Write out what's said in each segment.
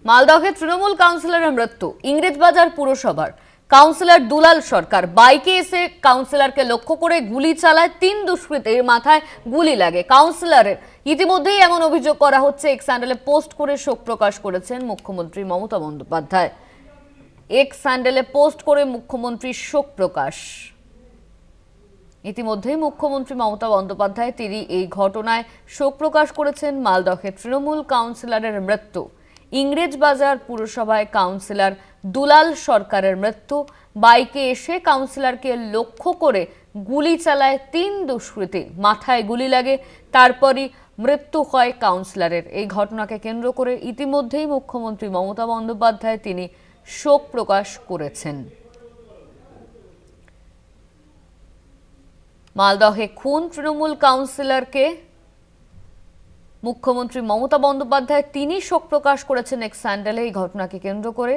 মালদহে তৃণমূল কাউন্সিলরের মৃত্যু। ইংরেজবাজার পুরসভার কাউন্সিলর দুলাল সরকার বাইকে এসে কাউন্সিলরকে লক্ষ্য করে গুলি চালায়, 3 দুষ্কৃতীর মাথায় গুলি লাগে কাউন্সিলরের। ইতিমধ্যেই এমন অভিযোগ করা হচ্ছে। এক্স হ্যান্ডেলে পোস্ট করে শোক প্রকাশ করেছেন মুখ্যমন্ত্রী মমতা বন্দ্যোপাধ্যায়। এক্স হ্যান্ডেলে পোস্ট করে মুখ্যমন্ত্রী শোক প্রকাশ। ইতিমধ্যেই মুখ্যমন্ত্রী মমতা বন্দ্যোপাধ্যায় তিনি এই ঘটনায় শোক প্রকাশ করেছেন। মালদহে তৃণমূল কাউন্সিলরের মৃত্যু। ইংরেজবাজার পুরসভায় কাউন্সিলর দুলাল সরকারের মৃত্যু। বাইকে এসে কাউন্সিলরকে লক্ষ্য করে গুলি চালায় 3 দুষ্কৃতী, মাথায় গুলি লাগে, তারপরই মৃত্যু হয় কাউন্সিলরের। এই ঘটনাকে কেন্দ্র করে ইতিমধ্যেই মুখ্যমন্ত্রী মমতা বন্দ্যোপাধ্যায় তিনি শোক প্রকাশ করেছেন। মালদহে খুন তৃণমূল কাউন্সিলরকে মুখ্যমন্ত্রী মমতা বন্দ্যোপাধ্যায় তিনি শোক প্রকাশ করেছেন এক্স হ্যান্ডেলে। এই ঘটনাকে কেন্দ্র করে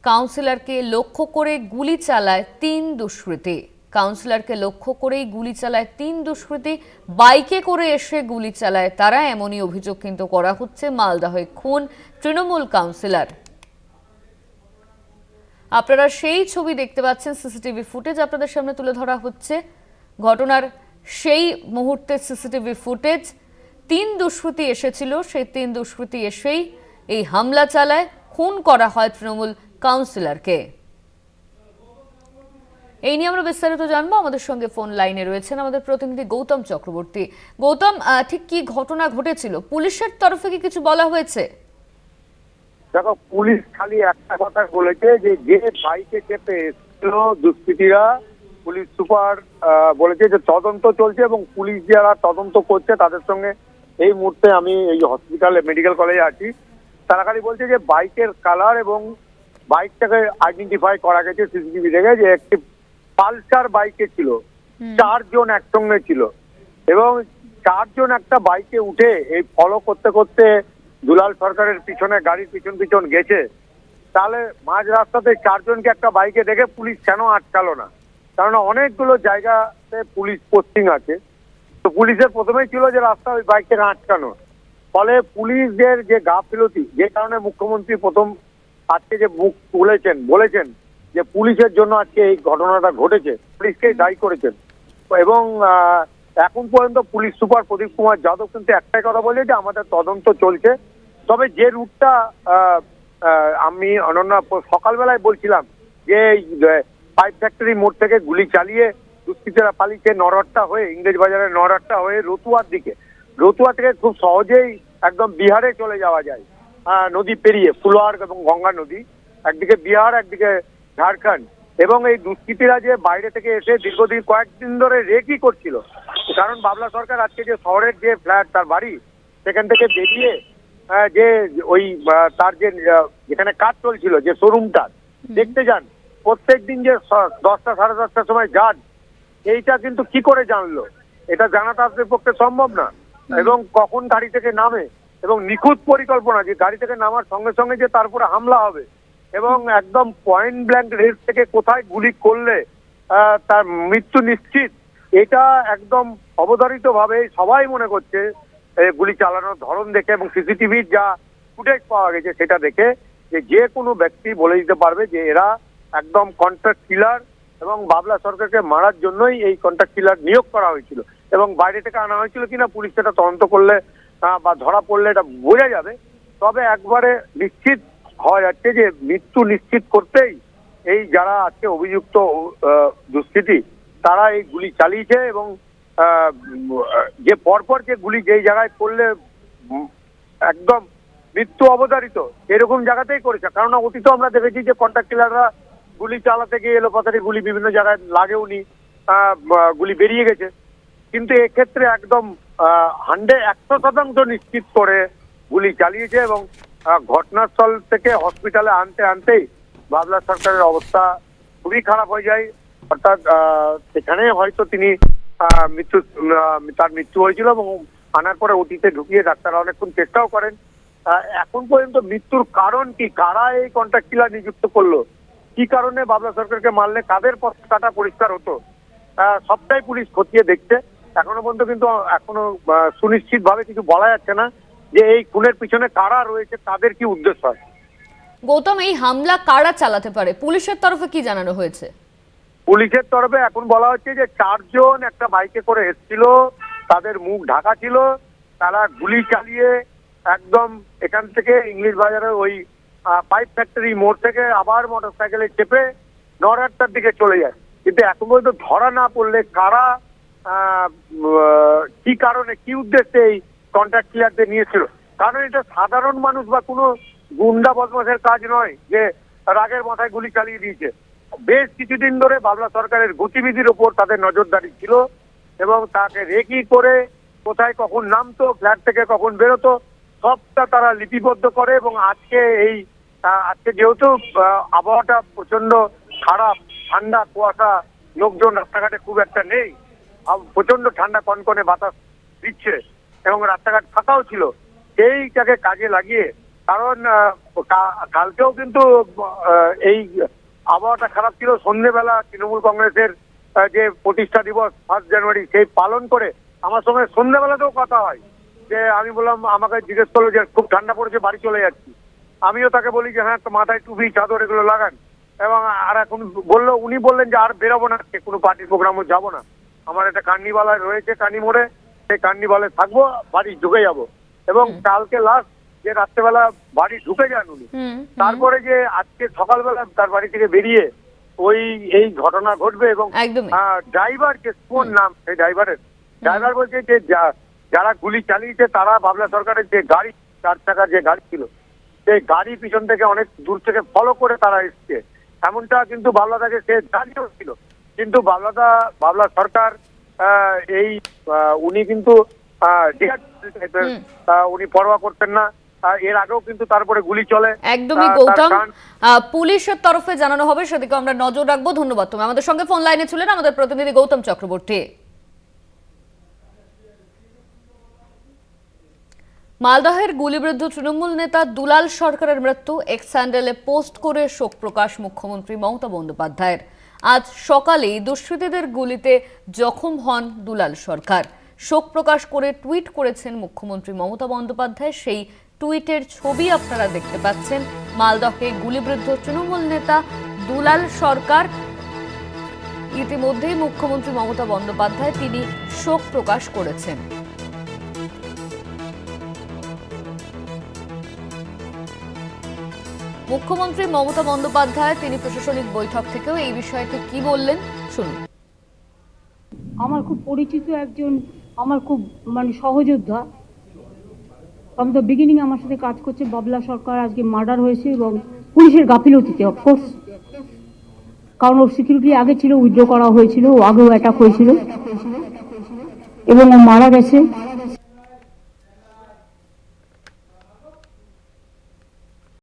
কাউন্সিলরকে লক্ষ্য করে গুলি চালায় 3 দুষ্কৃতী। কাউন্সিলরকে লক্ষ্য করেই গুলি চালায় 3 দুষ্কৃতী, বাইকে করে এসে গুলি চালায় তারা, এমনই অভিযোগ কিন্তু করা হচ্ছে। মালদহে খুন তৃণমূল কাউন্সিলর। আপনারা সেই ছবি দেখতে পাচ্ছেন, সিসিটিভি ফুটেজ আপনাদের সামনে তুলে ধরা হচ্ছে। ঘটনার সেই মুহূর্তে সিসিটিভি ফুটেজ। 3 দুষ্কৃতী এসেছিল, সেই 3 দুষ্কৃতী এসেই এই হামলা চালায়, খুন করা হয় তৃণমূল কাউন্সিলরকে। এই নিয়ে আমরা বিস্তারিত জানবো। আমাদের সঙ্গে ফোন লাইনে রয়েছেন আমাদের প্রতিনিধি গৌতম চক্রবর্তী। গৌতম, ঠিক কি ঘটনা ঘটেছিল? পুলিশের তরফে কি কিছু বলা হয়েছে? দেখো, পুলিশ খালি একটা কথা বলেছে যে বাইকে চেপে এসেছিল দুষ্কৃতীরা, পুলিশ সুপার বলেছে যে তদন্ত চলছে এবং পুলিশ যারা তদন্ত করছে তাদের সঙ্গে এই মুহূর্তে আমি এই হসপিটালে মেডিকেল কলেজে আছি। তারা খালি বলছে যে বাইকের কালার এবং বাইকটাকে আইডেন্টিফাই করা গেছে সিসিটিভি দেখে যে একটি পালসার বাইকে ছিল, 4 জন একসঙ্গে ছিল এবং 4 জন একটা বাইকে উঠে এই ফলো করতে করতে দুলাল সরকারের পিছনে গাড়ির পিছন গেছে। তাহলে মাঝ রাস্তাতে 4 জনকে একটা বাইকে দেখে পুলিশ কেন আটকালো না? কারণ অনেকগুলো জায়গাতে পুলিশ পোস্টিং আছে, তো পুলিশের প্রথমেই ছিল যে রাস্তা ওই বাইকটাকে আটকানো। ফলে পুলিশদের যে গাফিলতি, যে কারণে মুখ্যমন্ত্রী প্রথম আজকে যে মুখ তুলেছেন, বলেছেন যে পুলিশের জন্য আজকে এই ঘটনাটা ঘটেছে, পুলিশকেই দায়ী করেছেন। এবং এখন পর্যন্ত পুলিশ সুপার প্রদীপ কুমার যাদব কিন্তু একটাই কথা বলে যে আমাদের তদন্ত চলছে। তবে যে রুটটা আমি অনন্যা সকালবেলায় বলছিলাম যে পাইপ ফ্যাক্টরি মোড় থেকে গুলি চালিয়ে দুষ্কৃতীরা পালিয়েছে নরহট্টা হয়ে, ইংরেজবাজারের নরহট্টা হয়ে রতুয়ার দিকে। রতুয়া থেকে খুব সহজেই একদম বিহারে চলে যাওয়া যায়, নদী পেরিয়ে ফুলোয়ার এবং গঙ্গা নদী, একদিকে বিহার একদিকে ঝাড়খণ্ড। এবং এই দুষ্কৃতীরা যে বাইরে থেকে এসে দীর্ঘদিন কয়েকদিন ধরে রেকি করছিল, কারণ বাবলা সরকার আজকে যে শহরের যে ফ্ল্যাট তার বাড়ি, সেখান থেকে বেরিয়ে যে ওই তার যে যেখানে কাজ চলছিল যে শোরুমটা দেখতে যান, প্রত্যেকদিন যে 10টা সাড়ে 10টার সময় যান, এইটা কিন্তু কি করে জানলো? এটা জানা তাদের পক্ষে সম্ভব না। এবং কখন গাড়ি থেকে নামে এবং নিখুঁত পরিকল্পনা যে গাড়ি থেকে নামার সঙ্গে সঙ্গে যে তারপরে হামলা হবে এবং একদম পয়েন্ট ব্ল্যাঙ্ক রেঞ্জ থেকে কোথায় গুলি করলে তার মৃত্যু নিশ্চিত, এটা একদম অবধারিত ভাবে সবাই মনে করছে গুলি চালানোর ধরন দেখে এবং সিসিটিভির যা ফুটেজ পাওয়া গেছে সেটা দেখে যে কোনো ব্যক্তি বলে দিতে পারবে যে এরা একদম কন্ট্রাক্ট কিলার এবং বাবলা সরকারকে মারার জন্যই এই কন্ট্রাক্ট কিলার নিয়োগ করা হয়েছিল। এবং বাইরে থেকে আনা হয়েছিল কিনা পুলিশ সেটা তদন্ত করলে বা ধরা পড়লে এটা বোঝা যাবে। তবে একবারে নিশ্চিত হওয়া যাচ্ছে যে মৃত্যু নিশ্চিত করতেই এই যারা আজকে অভিযুক্ত দুষ্কৃতী তারা এই গুলি চালিয়েছে এবং যে পরপর যে গুলি যেই জায়গায় করলে একদম মৃত্যু অবধারিত এরকম জায়গাতেই করেছে। কারণ অতীত আমরা দেখেছি যে কন্ট্রাক্ট কিলাররা গুলি চালাতে গিয়ে এলোপাতারি গুলি বিভিন্ন জায়গায় লাগেওনি, গুলি বেরিয়ে গেছে। কিন্তু এক্ষেত্রে একদম 100% নিশ্চিত করে গুলি চালিয়েছে এবং ঘটনাস্থল থেকে হসপিটালে আনতেই বাবলা সরকারের অবস্থা খুবই খারাপ হয়ে যায়। অর্থাৎ সেখানে হয়তো তিনি তার মৃত্যু হয়েছিল এবং আনার পরে ওটিতে ঢুকিয়ে ডাক্তাররা অনেকক্ষণ চেষ্টাও করেন। এখন পর্যন্ত মৃত্যুর কারণ কি, কারা এই কন্ট্রাক্ট কিলার নিযুক্ত করলো, কি কারণে বাবলা সরকারকে মারলে কাদের পথ কাটা পরিষ্কার হতো, সবটাই পুলিশ খতিয়ে দেখছে। এখনো পর্যন্ত কিন্তু এখনো সুনিশ্চিত ভাবে কিছু বলা যাচ্ছে না যে এই খুনের পিছনে কারা রয়েছে, তাদের কি উদ্দেশ্য আছে। গৌতম, এই হামলা কারা চালাতে পারে? পুলিশের তরফে কি জানানো হয়েছে? পুলিশের তরফে এখন বলা হচ্ছে যে 4 জন একটা বাইকে করে এসেছিল, তাদের মুখ ঢাকা ছিল, তারা গুলি চালিয়ে একদম এখান থেকে ইংলিশ বাজারের ওই পাইপ ফ্যাক্টরি মোড় থেকে আবার মোটরসাইকেলে চেপে নরহাট্টার দিকে চলে যায়। কিন্তু এখন পর্যন্ত ধরা না পড়লে কারা কি কারণে কি উদ্দেশ্যে এই কন্ট্রাক্ট ক্লিয়ারদের নিয়েছিল, কারণ এটা সাধারণ মানুষ বা কোনো গুন্ডা বদমাশের কাজ নয় যে রাগের মাথায় গুলি চালিয়ে দিয়েছে। বেশ কিছুদিন ধরে বাবলা সরকারের গতিবিধির উপর তাদের নজরদারি ছিল এবং তাকে রেকি করে কোথায় কখন নামতো, ফ্ল্যাট থেকে কখন বেরোতো, সবটা তারা লিপিবদ্ধ করে। এবং আজকে যেহেতু আবহাওয়াটা প্রচন্ড খারাপ, ঠান্ডা, কুয়াশা, লোকজন রাস্তাঘাটে খুব একটা নেই, প্রচন্ড ঠান্ডা কনকনে বাতাস দিচ্ছে এবং রাস্তাঘাট ফাঁকাও ছিল, সেইটাকে কাজে লাগিয়ে, কারণ কালকেও কিন্তু এই আবহাওয়াটা খারাপ ছিল, সন্ধ্যেবেলা তৃণমূল কংগ্রেসের যে প্রতিষ্ঠা দিবস 1 জানুয়ারি সেই পালন করে আমার সঙ্গে সন্ধ্যেবেলাতেও কথা হয়, যে আমি বললাম, আমাকে জিজ্ঞেস করলো যে খুব ঠান্ডা পড়েছে, বাড়ি চলে যাচ্ছি। আমিও তাকে বলি যে হ্যাঁ, তো মাথায় টুপি চাদর এগুলো লাগান। এবং আর এখন উনি বললেন যে আর বেরোবো না, কোনো পার্টির প্রোগ্রামও যাবো না, আমার একটা কার্নিভাল রয়েছে কানি মোড়ে, সেই কার্নিভালে থাকবো, বাড়ি ঢুকে যাব। এবং কালকে লাস্ট যে রাত্রেবেলা বাড়ি ঢুকে যান উনি, তারপরে যে আজকে সকালবেলা তার বাড়ি থেকে বেরিয়ে এই ঘটনা ঘটবে। এবং ড্রাইভার, যে কোন নাম সেই ড্রাইভার বলছে যে যারা গুলি চালিয়েছে তারা বাবলা সরকারের যে গাড়ি, 4 চাকার যে গাড়ি ছিল, সেই গাড়ি পিছন থেকে অনেক দূর থেকে ফলো করে তারা এসছে, এমনটা কিন্তু বাবলাদাকে সে জানিয়েও ছিল। কিন্তু বাবলা সরকার উনি কিন্তু উনি পরোয়া করতেন না। এর আগেও কিন্তু তারপরে গুলি চলে। একদমই গৌতম, পুলিশের তরফে জানানো হবে, সেদিকে আমরা নজর রাখবো। ধন্যবাদ। তুমি আমাদের সঙ্গে ফোন লাইনে ছিলেন আমাদের প্রতিনিধি গৌতম চক্রবর্তী। মালদহের গুলিবিদ্ধ তৃণমূল নেতা দুলাল সরকারের মৃত্যু এক্স হ্যান্ডেলে পোস্ট করে শোক প্রকাশ মুখ্যমন্ত্রী মমতা বন্দ্যোপাধ্যায়ের। আজ সকালেই দুষ্কৃতীদের গুলিতে জখম হন দুলাল সরকার। শোক প্রকাশ করে টুইট করেছেন মুখ্যমন্ত্রী মমতা বন্দ্যোপাধ্যায়। সেই টুইটের ছবি আপনারা দেখতে পাচ্ছেন। মালদহে গুলিবিদ্ধ তৃণমূল নেতা দুলাল সরকার। ইতিমধ্যেই মুখ্যমন্ত্রী মমতা বন্দ্যোপাধ্যায় তিনি শোক প্রকাশ করেছেন। মুখ্যমন্ত্রী মমতা বন্দ্যোপাধ্যায় তিনি প্রশাসনিক বৈঠক থেকেও এই বিষয়টি কি বললেন শুনুন। আমার খুব পরিচিত একজন, আমার খুব সহযোদ্ধা, ফ্রম দ্য বিগিনিং আমার সাথে কাজ করছে। বাবলা সরকার আজকে মার্ডার হয়েছে এবং পুলিশের গাফিলতিতে, অফকোর্স, কারণ ওর সিকিউরিটি আগে ছিল, উইথড্র করা হয়েছিল, ও আগেও অ্যাটাক হয়েছিল এবং ও মারা গেছে।